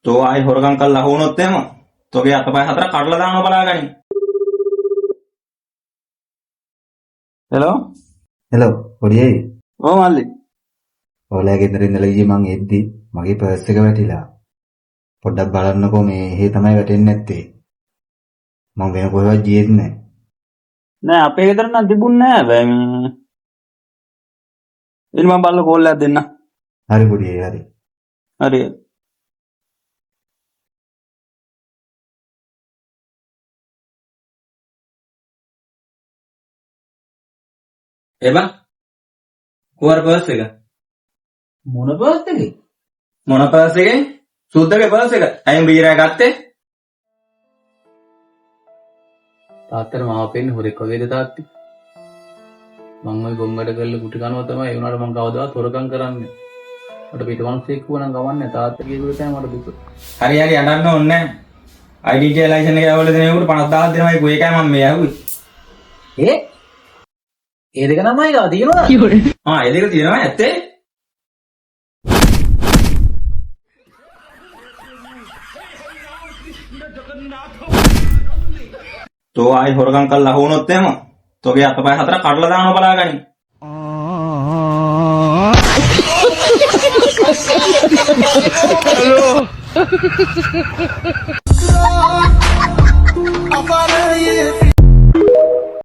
තෝ ආයි හොරගම් කළා වුණොත් එහෙම තෝගේ අතපය හතර කඩලා දානවා බලාගනි. හෙලෝ හෙලෝ පොඩියේ ඕ මල්ලි ඔයාලා ගෙදර ඉඳලා ගියේ මං එද්දි මගේ පර්ස් එක වැටිලා පොඩ්ඩක් බලන්නකෝ මේ එහෙ තමයි වැටෙන්නේ නැත්තේ මං වෙන කොහෙවත් ගියෙත් නැහැ නෑ අපේ ගෙදර නම් තිබුණේ නෑ බෑ මේ ඉතින් මම බලලා කෝල් එකක් දෙන්න. හරි පොඩියේ හරි හරි එබා කුවර පර්ස් එක මොන පර්ස් එකේ? මොන පර්ස් එකේ සුද්දගේ පර්ස් එක අයින් බීරා ගත්තේ තාත්තට මාව පෙන්නේ හොරෙක් වගේද තාත්ති? මං ওই ගොම්බඩ කරලා කුටි කනවා තමයි ඒ උනාට මං කවදාවත් හොරකම් කරන්නේ. මට පිටවන්සෙක් වුණා නම් ගමන්නේ තාත්තා කියපු තැන මට දුක. හරි හරි අඬන්න ඕනේ නෑ IDT ලයිසන් එක ඇවල දෙනකොට 50000ක් දෙනවයි කොයි එකයි මම මේ ඇහුවේ ඒ දෙක නමයි ගාව තියෙනවා. ඒ දෙක තියෙනවා ඇත්තේ තෝ ආයි හොරගම් කළා වුණොත් එහෙම තෝගේ අතපය හතර කඩලා දානවා බලාගනි. Hello.